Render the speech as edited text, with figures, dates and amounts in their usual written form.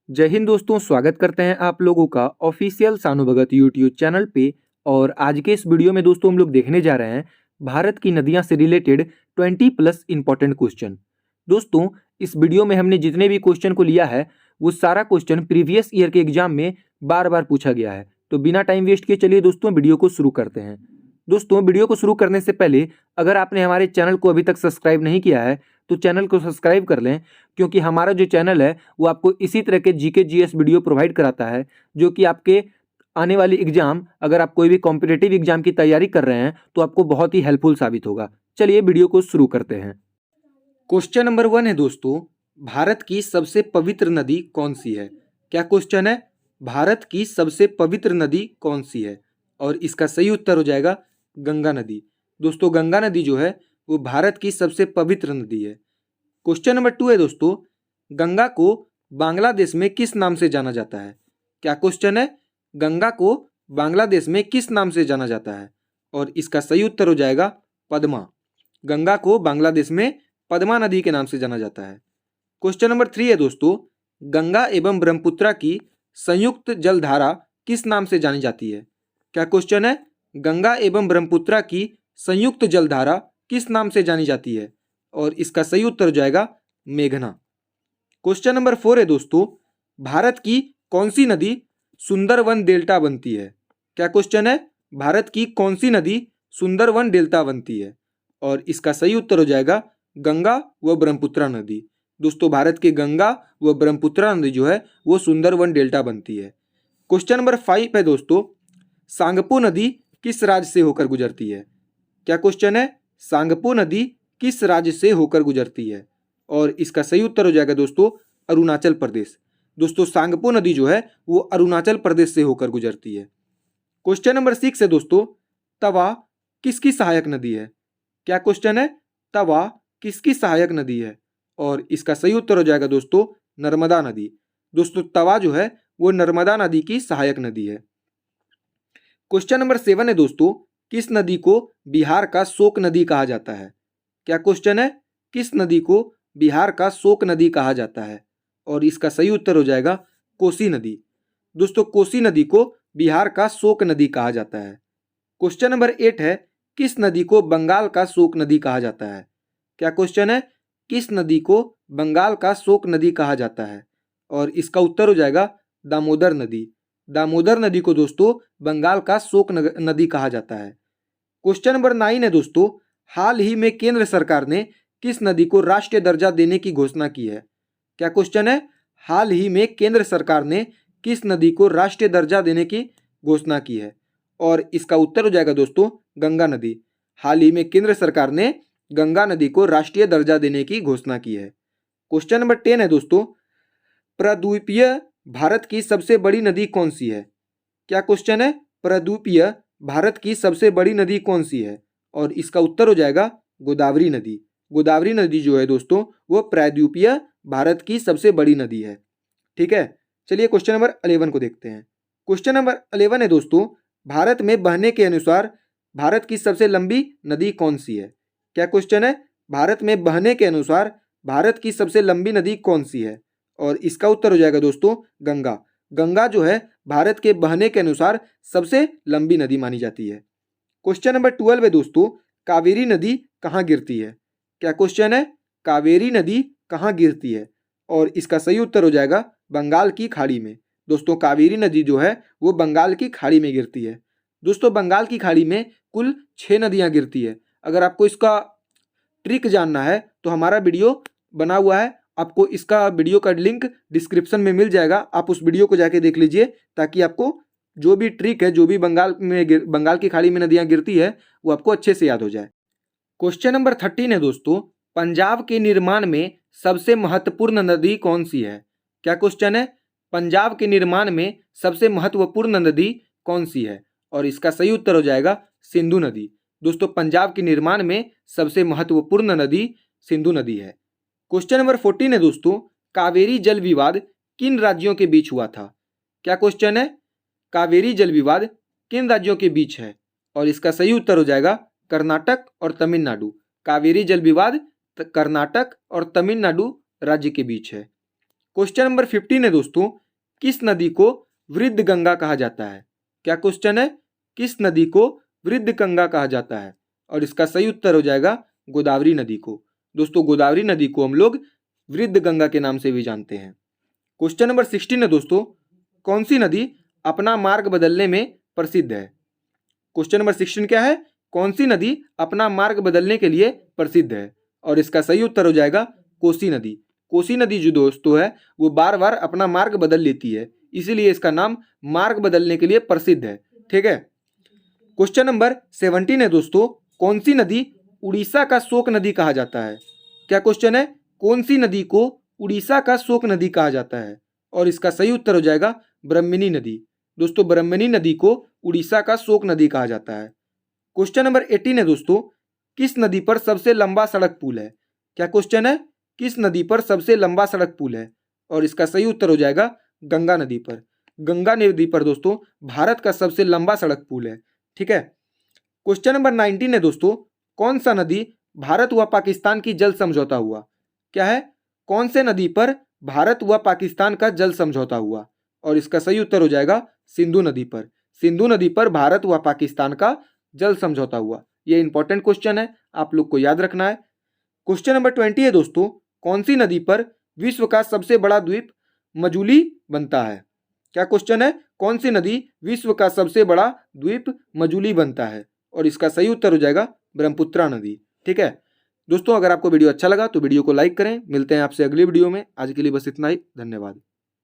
जय हिंद दोस्तों, स्वागत करते हैं आप लोगों का ऑफिशियल सानू भगत यूट्यूब चैनल पे। और आज के इस वीडियो में दोस्तों हम लोग देखने जा रहे हैं भारत की नदियां से रिलेटेड 20+ इंपॉर्टेंट क्वेश्चन। दोस्तों इस वीडियो में हमने जितने भी क्वेश्चन को लिया है वो सारा क्वेश्चन प्रीवियस ईयर के एग्जाम में बार बार पूछा गया है। तो बिना टाइम वेस्ट किए चलिए दोस्तों वीडियो को शुरू करते हैं। दोस्तों वीडियो को शुरू करने से पहले अगर आपने हमारे चैनल को अभी तक सब्सक्राइब नहीं किया है तो चैनल को सब्सक्राइब कर लें, क्योंकि हमारा जो चैनल है वो आपको इसी तरह के जीके जीएस वीडियो प्रोवाइड कराता है जो कि आपके आने वाली एग्जाम, अगर आप कोई भी कॉम्पिटिटिव एग्जाम की तैयारी कर रहे हैं तो आपको बहुत ही हेल्पफुल साबित होगा। चलिए वीडियो को शुरू करते हैं। क्वेश्चन नंबर 1 है दोस्तों, भारत की सबसे पवित्र नदी कौन सी है? क्या क्वेश्चन है? भारत की सबसे पवित्र नदी कौन सी है? और इसका सही उत्तर हो जाएगा गंगा नदी। दोस्तों गंगा नदी जो है वो भारत की सबसे पवित्र नदी है। क्वेश्चन नंबर 2 है दोस्तों, गंगा को बांग्लादेश में किस नाम से जाना जाता है? क्या क्वेश्चन है? गंगा को बांग्लादेश में किस नाम से जाना जाता है? और इसका सही उत्तर हो जाएगा पद्मा। गंगा को बांग्लादेश में पद्मा नदी के नाम से जाना जाता है। क्वेश्चन नंबर 3 है दोस्तों, गंगा एवं ब्रह्मपुत्र की संयुक्त जलधारा किस नाम से जानी जाती है? क्या क्वेश्चन है? गंगा एवं ब्रह्मपुत्र की संयुक्त जलधारा किस नाम से जानी जाती है? और इसका सही उत्तर हो जाएगा मेघना। क्वेश्चन नंबर 4 है दोस्तों, भारत की कौन सी नदी सुंदरवन डेल्टा बनती है? क्या क्वेश्चन है? भारत की कौन सी नदी सुंदरवन डेल्टा बनती है? और इसका सही उत्तर हो जाएगा गंगा व ब्रह्मपुत्र नदी। दोस्तों भारत के गंगा व ब्रह्मपुत्र नदी जो है वो सुंदरवन डेल्टा बनती है। क्वेश्चन नंबर 5 है दोस्तों, सांगपो नदी किस राज्य से होकर गुजरती है? क्या क्वेश्चन है? सांगपो नदी किस राज्य से होकर गुजरती है? और इसका सही उत्तर हो जाएगा दोस्तों अरुणाचल प्रदेश। दोस्तों सांगपो नदी जो है वो अरुणाचल प्रदेश से होकर गुजरती है। क्वेश्चन नंबर 6 है दोस्तों, तवा किसकी सहायक नदी है? क्या क्वेश्चन है? तवा किसकी सहायक नदी है? और इसका सही उत्तर हो जाएगा दोस्तों नर्मदा नदी। दोस्तों तवा जो है वो नर्मदा नदी की सहायक नदी है। क्वेश्चन नंबर 7 है दोस्तों, किस नदी को बिहार का शोक नदी कहा जाता है? क्या क्वेश्चन है? किस नदी को बिहार का शोक नदी कहा जाता है? और इसका सही उत्तर हो जाएगा कोसी नदी। दोस्तों कोसी नदी को बिहार का शोक नदी कहा जाता है। क्वेश्चन नंबर 8 है, किस नदी को बंगाल का शोक नदी कहा जाता है? क्या क्वेश्चन है? किस नदी को बंगाल का शोक नदी कहा जाता है? और इसका उत्तर हो जाएगा दामोदर नदी। दामोदर नदी को दोस्तों बंगाल का शोक नदी कहा जाता है। क्वेश्चन नंबर 9 है दोस्तों, हाल ही में केंद्र सरकार ने किस नदी को राष्ट्रीय दर्जा देने की घोषणा की है? क्या क्वेश्चन है? हाल ही में केंद्र सरकार ने किस नदी को राष्ट्रीय दर्जा देने की घोषणा की है? और इसका उत्तर हो जाएगा दोस्तों गंगा नदी। हाल ही में केंद्र सरकार ने गंगा नदी को राष्ट्रीय दर्जा देने की घोषणा की है। क्वेश्चन नंबर 10 है दोस्तों, प्रद्वीपीय भारत की सबसे बड़ी नदी कौन सी है? क्या क्वेश्चन है? प्रद्वीपीय भारत की सबसे बड़ी नदी कौन सी है? और इसका उत्तर हो जाएगा गोदावरी नदी। गोदावरी नदी जो है दोस्तों वो प्रायद्वीपीय भारत की सबसे बड़ी नदी है। ठीक है, चलिए क्वेश्चन नंबर 11 को देखते हैं। क्वेश्चन नंबर 11 है दोस्तों, भारत में बहने के अनुसार भारत की सबसे लंबी नदी कौन सी है? क्या क्वेश्चन है? भारत में बहने के अनुसार भारत की सबसे लंबी नदी कौन सी है? और इसका उत्तर हो जाएगा दोस्तों गंगा। गंगा जो है भारत के बहने के अनुसार सबसे लंबी नदी मानी जाती है। क्वेश्चन नंबर 12 है दोस्तों, कावेरी नदी कहाँ गिरती है? क्या क्वेश्चन है? कावेरी नदी कहाँ गिरती है? और इसका सही उत्तर हो जाएगा बंगाल की खाड़ी में। दोस्तों कावेरी नदी जो है वो बंगाल की खाड़ी में गिरती है। दोस्तों बंगाल की खाड़ी में कुल 6 नदियाँ गिरती है। अगर आपको इसका ट्रिक जानना है तो हमारा वीडियो बना हुआ है, आपको इसका वीडियो का लिंक डिस्क्रिप्शन में मिल जाएगा। आप उस वीडियो को जाके देख लीजिए ताकि आपको जो भी ट्रिक है, जो भी बंगाल की खाड़ी में नदियाँ गिरती है वो आपको अच्छे से याद हो जाए। क्वेश्चन नंबर 13 है दोस्तों, पंजाब के निर्माण में सबसे महत्वपूर्ण नदी कौन सी है? क्या क्वेश्चन है? पंजाब के निर्माण में सबसे महत्वपूर्ण नदी कौन सी है? और इसका सही उत्तर हो जाएगा सिंधु नदी। दोस्तों पंजाब के निर्माण में सबसे महत्वपूर्ण नदी सिंधु नदी है। क्वेश्चन नंबर 14 है दोस्तों, कावेरी जल विवाद किन राज्यों के बीच हुआ था? क्या क्वेश्चन है? कावेरी जल विवाद किन राज्यों के बीच है? और इसका सही उत्तर हो जाएगा कर्नाटक और तमिलनाडु। कावेरी जल विवाद कर्नाटक और तमिलनाडु राज्य के बीच है। क्वेश्चन नंबर 15 है दोस्तों, किस नदी को वृद्ध गंगा कहा जाता है? क्या क्वेश्चन है? किस नदी को वृद्ध गंगा कहा जाता है? और इसका सही उत्तर हो जाएगा गोदावरी नदी को। दोस्तों गोदावरी नदी को हम लोग वृद्ध गंगा के नाम से भी जानते हैं। क्वेश्चन नंबर 16 है दोस्तों, कौन सी नदी अपना मार्ग बदलने में प्रसिद्ध है? क्वेश्चन नंबर 16 क्या है? कौन सी नदी अपना मार्ग बदलने के लिए प्रसिद्ध है? और इसका सही उत्तर हो जाएगा कोसी नदी। कोसी नदी जो दोस्तों है वो बार बार अपना मार्ग बदल लेती है, इसीलिए इसका नाम मार्ग बदलने के लिए प्रसिद्ध है। ठीक है। क्वेश्चन नंबर 17 है दोस्तों, कौन सी नदी उड़ीसा का शोक नदी कहा जाता है? क्या क्वेश्चन है? कौन सी नदी को उड़ीसा का शोक नदी कहा जाता है? और इसका सही उत्तर हो जाएगा ब्रह्मणी नदी। दोस्तों ब्रह्मणी नदी को उड़ीसा का शोक नदी कहा जाता है। क्वेश्चन नंबर 18 है दोस्तों, किस नदी पर सबसे लंबा सड़क पुल है? क्या क्वेश्चन है? किस नदी पर सबसे लंबा सड़क पुल है? और इसका सही उत्तर हो जाएगा गंगा नदी पर। गंगा नदी पर दोस्तों भारत का सबसे लंबा सड़क पुल है। ठीक है। क्वेश्चन नंबर 19 है दोस्तों, कौन सा नदी भारत व पाकिस्तान की जल समझौता हुआ? क्या है? कौन से नदी पर भारत व पाकिस्तान का जल समझौता हुआ? और इसका सही उत्तर हो जाएगा सिंधु नदी पर। सिंधु नदी पर भारत व पाकिस्तान का जल समझौता हुआ। ये इंपॉर्टेंट क्वेश्चन है, आप लोग को याद रखना है। क्वेश्चन नंबर 20 है दोस्तों, कौन सी नदी पर विश्व का सबसे बड़ा द्वीप मजुली बनता है? क्या क्वेश्चन है? कौन सी नदी विश्व का सबसे बड़ा द्वीप मजुली बनता है? और इसका सही उत्तर हो जाएगा ब्रह्मपुत्रा नदी। ठीक है दोस्तों, अगर आपको वीडियो अच्छा लगा तो वीडियो को लाइक करें। मिलते हैं आपसे अगली वीडियो में। आज के लिए बस इतना ही। धन्यवाद।